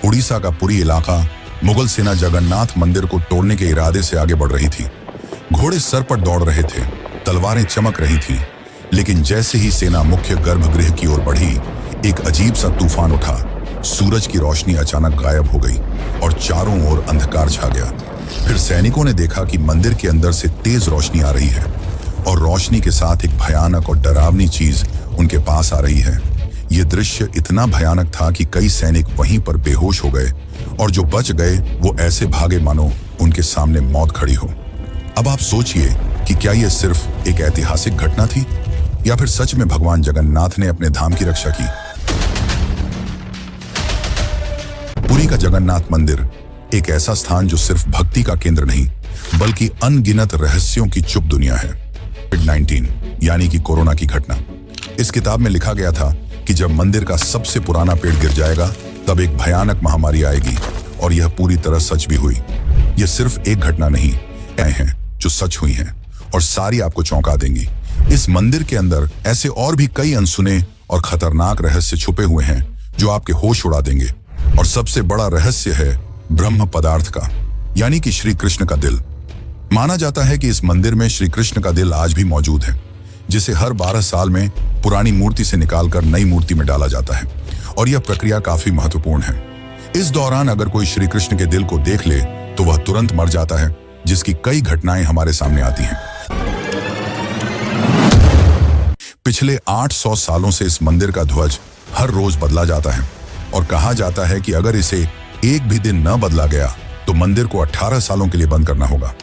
उड़ीसा का पुरी इलाका मुगल सेना जगन्नाथ मंदिर को तोड़ने के इरादे से आगे बढ़ रही थी। घोड़े सर पर दौड़ रहे थे, तलवारें चमक रही थीं, लेकिन जैसे ही सेना मुख्य गर्भगृह की ओर बढ़ी, एक अजीब सा तूफान उठा। सूरज की रोशनी अचानक गायब हो गई और चारों ओर अंधकार छा गया। फिर सैनिकों ने देखा कि मंदिर के अंदर से तेज रोशनी आ रही है और रोशनी के साथ एक भयानक और डरावनी चीज उनके पास आ रही है। यह दृश्य इतना भयानक था कि कई सैनिक वहीं पर बेहोश हो गए और जो बच गए वो ऐसे भागे मानो उनके सामने मौत खड़ी हो। अब आप सोचिए कि क्या यह सिर्फ एक ऐतिहासिक घटना थी या फिर सच में भगवान जगन्नाथ ने अपने धाम की रक्षा की। पुरी का जगन्नाथ मंदिर एक ऐसा स्थान जो सिर्फ भक्ति का केंद्र नहीं बल्कि अनगिनत रहस्यों की चुप दुनिया है। कोविड-19 यानी कि कोरोना की घटना। इस किताब में लिखा गया था कि जब मंदिर का सबसे पुराना पेड़ गिर जाएगा तब एक भयानक महामारी आएगी, और यह पूरी तरह सच भी हुई। यह सिर्फ एक घटना नहीं हैं जो सच हुई हैं और सारी आपको चौंका देंगी। इस मंदिर के अंदर ऐसे और भी कई अनसुने और खतरनाक रहस्य छुपे हुए हैं जो आपके होश उड़ा देंगे। और सबसे बड़ा रहस्य है ब्रह्म पदार्थ का, यानी कि श्री कृष्ण का दिल। माना जाता है कि इस मंदिर में श्री कृष्ण का दिल आज भी मौजूद है, जिसे हर 12 साल में पुरानी मूर्ति से निकालकर नई मूर्ति में डाला जाता है, और यह प्रक्रिया काफी महत्वपूर्ण है। इस दौरान अगर कोई श्री कृष्ण के दिल को देख ले तो वह तुरंत मर जाता है, जिसकी कई घटनाएं हमारे सामने आती हैं। पिछले 800 सालों से इस मंदिर का ध्वज हर रोज बदला जाता है और कहा जाता है कि अगर इसे एक भी दिन न बदला गया तो मंदिर को 18 सालों के लिए बंद करना होगा।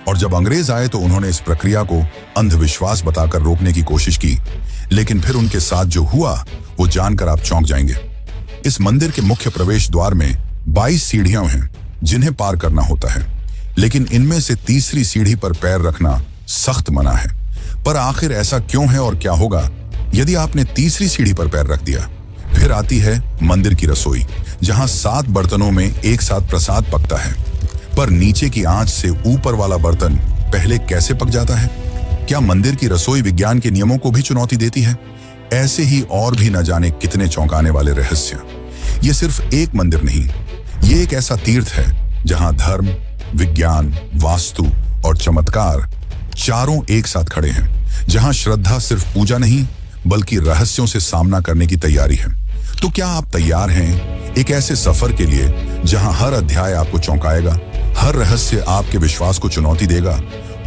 और जब अंग्रेज आए तो उन्होंने इस प्रक्रिया को अंधविश्वास बताकर रोकने की कोशिश की, लेकिन फिर उनके साथ जो हुआ वो जानकर आप चौंक जाएंगे। इस मंदिर के मुख्य प्रवेश द्वार में 22 सीढ़ियां हैं जिन्हें पार करना होता है, लेकिन इनमें से तीसरी सीढ़ी पर पैर रखना सख्त मना है। पर आखिर ऐसा क्यों है और क्या होगा यदि आपने तीसरी सीढ़ी पर पैर रख दिया? फिर आती है मंदिर की रसोई, जहां 7 बर्तनों में एक साथ प्रसाद पकता है। पर नीचे की आंच से ऊपर वाला बर्तन पहले कैसे पक जाता है? क्या मंदिर की रसोई विज्ञान के नियमों को भी चुनौती देती है? ऐसे ही और भी न जाने कितने चौंकाने वाले रहस्य। ये सिर्फ एक मंदिर नहीं, ये एक ऐसा तीर्थ है जहां धर्म, विज्ञान, वास्तु और चमत्कार चारों एक साथ खड़े हैं, जहां श्रद्धा सिर्फ पूजा नहीं बल्कि रहस्यों से सामना करने की तैयारी है। तो क्या आप तैयार हैं एक ऐसे सफर के लिए जहां हर अध्याय आपको चौंकाएगा, हर रहस्य आपके विश्वास को चुनौती देगा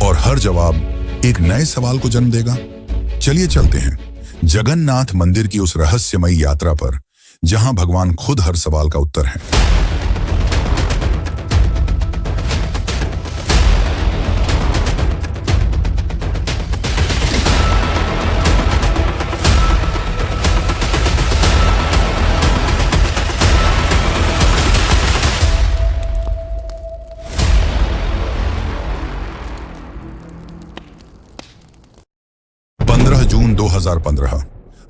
और हर जवाब एक नए सवाल को जन्म देगा? चलिए चलते हैं जगन्नाथ मंदिर की उस रहस्यमयी यात्रा पर, जहां भगवान खुद हर सवाल का उत्तर है। जून 2015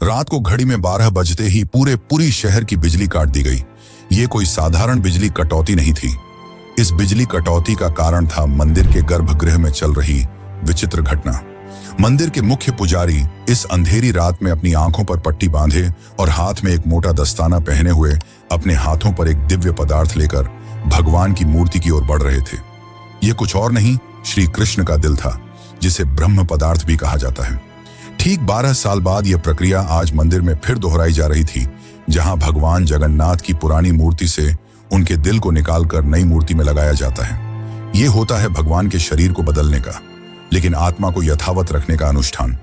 रात को घड़ी में 12 बजते ही पूरी शहर की बिजली काट दी गई। ये कोई साधारण बिजली कटौती नहीं थी। इस बिजली कटौती का कारण था मंदिर के गर्भगृह में चल रही विचित्र घटना। मंदिर के मुख्य पुजारी इस अंधेरी रात में अपनी आंखों पर पट्टी बांधे और हाथ में एक मोटा दस्ताना पहने हुए अपने हाथों पर एक दिव्य पदार्थ लेकर भगवान की मूर्ति की ओर बढ़ रहे थे। ये कुछ और नहीं, श्री कृष्ण का दिल था, जिसे ब्रह्म पदार्थ भी कहा जाता है। ठीक 12 साल बाद यह प्रक्रिया आज मंदिर में फिर दोहराई जा रही थी, जहां भगवान जगन्नाथ की पुरानी मूर्ति से उनके दिल को निकालकर नई मूर्ति में लगाया जाता है। यह होता है भगवान के शरीर को बदलने का, लेकिन आत्मा को यथावत रखने का अनुष्ठान।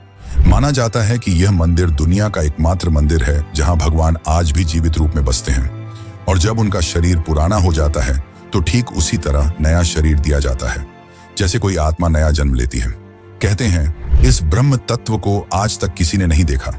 माना जाता है कि यह मंदिर दुनिया का एकमात्र मंदिर है जहां भगवान आज भी जीवित रूप में बसते हैं, और जब उनका शरीर पुराना हो जाता है तो ठीक उसी तरह नया शरीर दिया जाता है, जैसे कोई आत्मा नया जन्म लेती है। कहते हैं इस ब्रह्म तत्व को आज तक किसी ने नहीं देखा,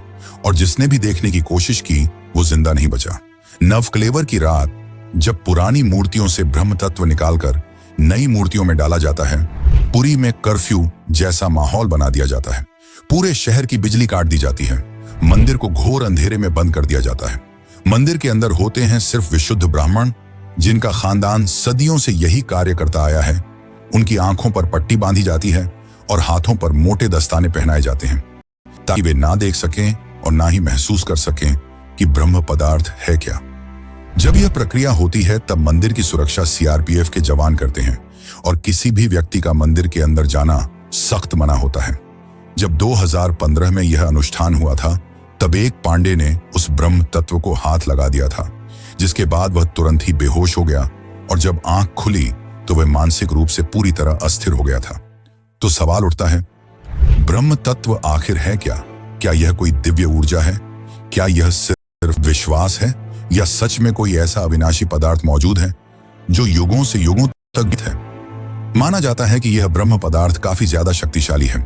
और जिसने भी देखने की कोशिश की वो जिंदा नहीं बचा। नवकलेवर की रात जब पुरानी मूर्तियों से ब्रह्म तत्व निकालकर नई मूर्तियों में डाला जाता है, पुरी में कर्फ्यू जैसा माहौल बना दिया जाता है। पूरे शहर की बिजली काट दी जाती है, मंदिर को घोर अंधेरे में बंद कर दिया जाता है। मंदिर के अंदर होते हैं सिर्फ विशुद्ध ब्राह्मण, जिनका खानदान सदियों से यही कार्य करता आया है। उनकी आंखों पर पट्टी बांधी जाती है और हाथों पर मोटे दस्ताने पहनाए जाते हैं, ताकि वे ना देख सकें और ना ही महसूस कर सकें कि ब्रह्म पदार्थ है क्या। जब यह प्रक्रिया होती है तब मंदिर की सुरक्षा सीआरपीएफ के जवान करते हैं और किसी भी व्यक्ति का मंदिर के अंदर जाना सख्त मना होता है। जब 2015 में यह अनुष्ठान हुआ था तब एक पांडे ने उस ब्रह्म तत्व को हाथ लगा दिया था, जिसके बाद वह तुरंत ही बेहोश हो गया और जब आंख खुली तो वह मानसिक रूप से पूरी तरह अस्थिर हो गया था। तो सवाल उठता है, ब्रह्म तत्व आखिर है क्या? क्या यह कोई दिव्य ऊर्जा है? क्या यह सिर्फ विश्वास है या सच में कोई ऐसा अविनाशी पदार्थ मौजूद है जो युगों से युगों तक है? माना जाता है कि यह ब्रह्म पदार्थ काफी ज्यादा शक्तिशाली है,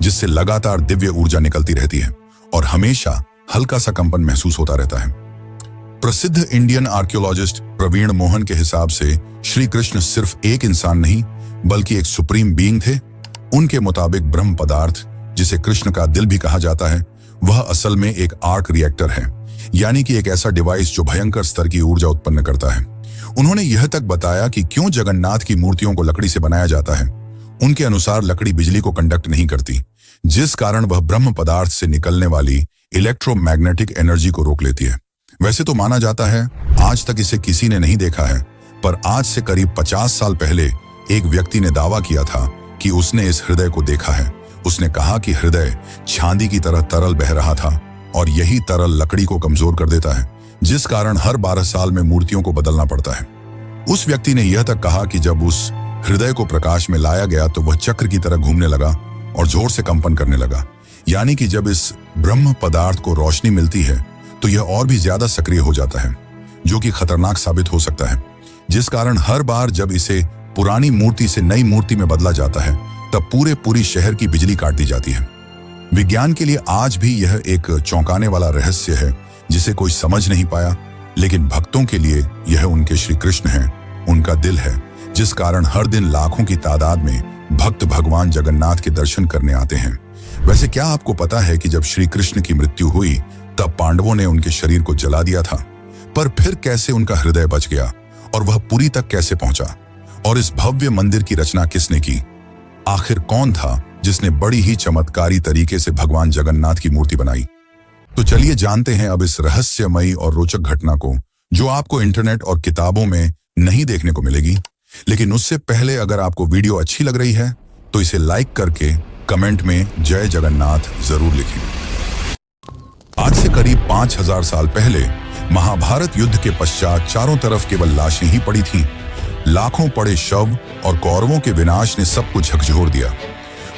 जिससे लगातार दिव्य ऊर्जा निकलती रहती है और हमेशा हल्का सा कंपन महसूस होता रहता है। प्रसिद्ध इंडियन आर्कियोलॉजिस्ट प्रवीण मोहन के हिसाब से श्री कृष्ण सिर्फ एक इंसान नहीं बल्कि एक सुप्रीम बीइंग थे। उनके मुताबिक ब्रह्म पदार्थ, जिसे कृष्ण का दिल भी कहा जाता है, वह असल में एक आर्क रिएक्टर है, यानी कि एक ऐसा डिवाइस जो भयंकर स्तर की ऊर्जा उत्पन्न करता है। उन्होंने यह तक बताया कि क्यों जगन्नाथ की मूर्तियों को लकड़ी से बनाया जाता है। उनके अनुसार लकड़ी बिजली को कंडक्ट नहीं करती, जिस कारण वह ब्रह्म पदार्थ से निकलने वाली इलेक्ट्रोमैग्नेटिक एनर्जी को रोक लेती है। वैसे तो माना जाता है आज तक इसे किसी ने नहीं देखा है, पर आज से करीब 50 साल पहले एक व्यक्ति ने दावा किया था कि उसने इस हृदय को देखा है। उसने कहा कि हृदय चांदी की तरह तरल बह रहा था और यही तरल लकड़ी को कमजोर कर देता है, जिस कारण हर 12 साल में मूर्तियों को बदलना पड़ता है। उस व्यक्ति ने यह तक कहा कि जब उस हृदय को प्रकाश में लाया गया तो वह चक्र की तरह घूमने लगा और जोर से कंपन करने लगा, यानी कि जब इस ब्रह्म पदार्थ को रोशनी मिलती है तो यह और भी ज्यादा सक्रिय हो जाता है, जो कि खतरनाक साबित हो सकता है। जिस कारण हर बार जब इसे पुरानी मूर्ति से नई मूर्ति में बदला जाता है तब पूरी शहर की बिजली काट दी जाती है। विज्ञान के लिए आज भी यह एक चौंकाने वाला रहस्य है जिसे कोई समझ नहीं पाया, लेकिन भक्तों के लिए यह उनके श्री कृष्ण है, उनका दिल है, जिस कारण हर दिन लाखों की तादाद में भक्त भगवान जगन्नाथ के दर्शन करने आते हैं। वैसे क्या आपको पता है कि जब श्री कृष्ण की मृत्यु हुई तब पांडवों ने उनके शरीर को जला दिया था, पर फिर कैसे उनका हृदय बच गया और वह पुरी तक कैसे पहुंचा? और इस भव्य मंदिर की रचना किसने की? आखिर कौन था जिसने बड़ी ही चमत्कारी तरीके से भगवान जगन्नाथ की मूर्ति बनाई? तो चलिए जानते हैं अब इस रहस्यमयी और रोचक घटना को, जो आपको इंटरनेट और किताबों में नहीं देखने को मिलेगी। लेकिन उससे पहले अगर आपको वीडियो अच्छी लग रही है तो इसे लाइक करके कमेंट में जय जगन्नाथ जरूर लिखें। आज से करीब 5000 साल पहले महाभारत युद्ध के पश्चात चारों तरफ केवल लाशें ही पड़ी थीं। लाखों पड़े शव और कौरवों के विनाश ने सबको झकझोर दिया।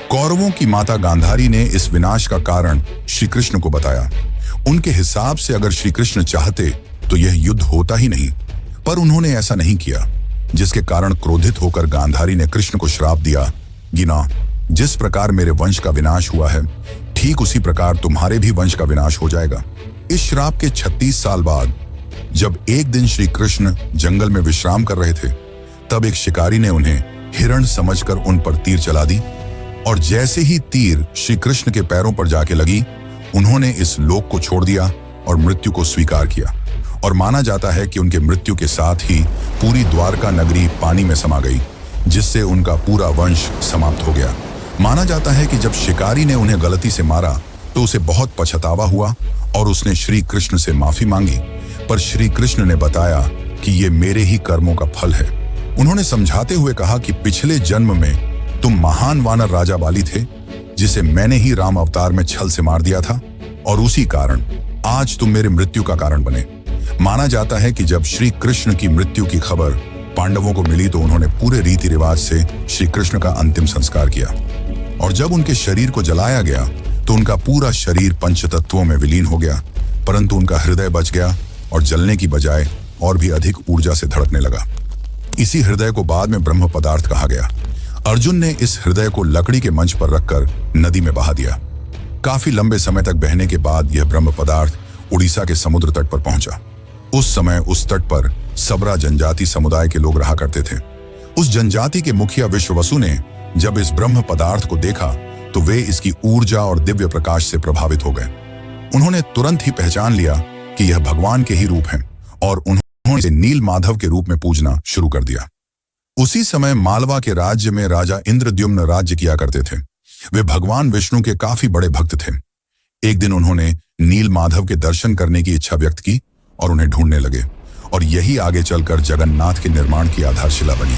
कौरवों की माता गांधारी ने इस विनाश का कारण श्री कृष्ण को बताया। उनके हिसाब से अगर श्री कृष्ण चाहते तो यह युद्ध होता ही नहीं, पर उन्होंने ऐसा नहीं किया, जिसके कारण क्रोधित होकर गांधारी ने कृष्ण को श्राप दिया, गिना, जिस प्रकार मेरे वंश का विनाश हुआ है ठीक उसी प्रकार तुम्हारे भी वंश का विनाश हो जाएगा। इस श्राप के 36 साल बाद जब एक दिन श्री कृष्ण जंगल में विश्राम कर रहे थे तब एक शिकारी ने उन्हें हिरण समझकर उन पर तीर चला दी और जैसे ही तीर श्री कृष्ण के पैरों पर जाके लगी उन्होंने इस लोक को छोड़ दिया और मृत्यु को स्वीकार किया। और माना जाता है कि उनके मृत्यु के साथ ही पूरी द्वारका नगरी पानी में समा गई, जिससे उनका पूरा वंश समाप्त हो गया। माना जाता है कि जब शिकारी ने उन्हें गलती से मारा तो उसे बहुत पछतावा हुआ और उसने श्री कृष्ण से माफी मांगी, पर श्री कृष्ण ने बताया कि ये मेरे ही कर्मों का फल है। उन्होंने समझाते हुए कहा कि पिछले जन्म में तुम महान वानर राजा बाली थे, जिसे मैंने ही राम अवतार में छल से मार दिया था और उसी कारण आज तुम मेरे मृत्यु का कारण बने। माना जाता है कि जब श्री कृष्ण की मृत्यु की खबर पांडवों को मिली तो उन्होंने पूरे रीति रिवाज से श्री कृष्ण का अंतिम संस्कार किया और जब उनके शरीर को जलाया गया तो उनका पूरा शरीर पंचतत्वों में विलीन हो गया, परंतु उनका हृदय बच गया और जलने की बजाय और भी अधिक ऊर्जा से धड़कने लगा। इसी हृदय को बाद में ब्रह्म पदार्थ कहा गया। अर्जुन ने इस हृदय को लकड़ी के मंच पर रखकर नदी में बहा दिया। काफी लंबे समय तक बहने के बाद यह ब्रह्म पदार्थ उड़ीसा के समुद्र तट पर पहुंचा। उस समय उस तट पर सबरा जनजाति समुदाय के लोग रहा करते थे। उस जनजाति के मुखिया विश्ववसु ने जब इस ब्रह्म पदार्थ को देखा तो वे इसकी ऊर्जा और दिव्य प्रकाश से प्रभावित हो गए। उन्होंने तुरंत ही पहचान लिया कि यह भगवान के ही रूप हैं और उन्होंने इसे नील माधव के रूप में पूजना शुरू कर दिया। उसी समय मालवा के राज्य में राजा इंद्रद्युम्न राज्य किया करते थे। वे भगवान विष्णु के काफी बड़े भक्त थे। एक दिन उन्होंने नील माधव के दर्शन करने की इच्छा व्यक्त की और उन्हें ढूंढने लगे और यही आगे चलकर जगन्नाथ के निर्माण की आधारशिला बनी।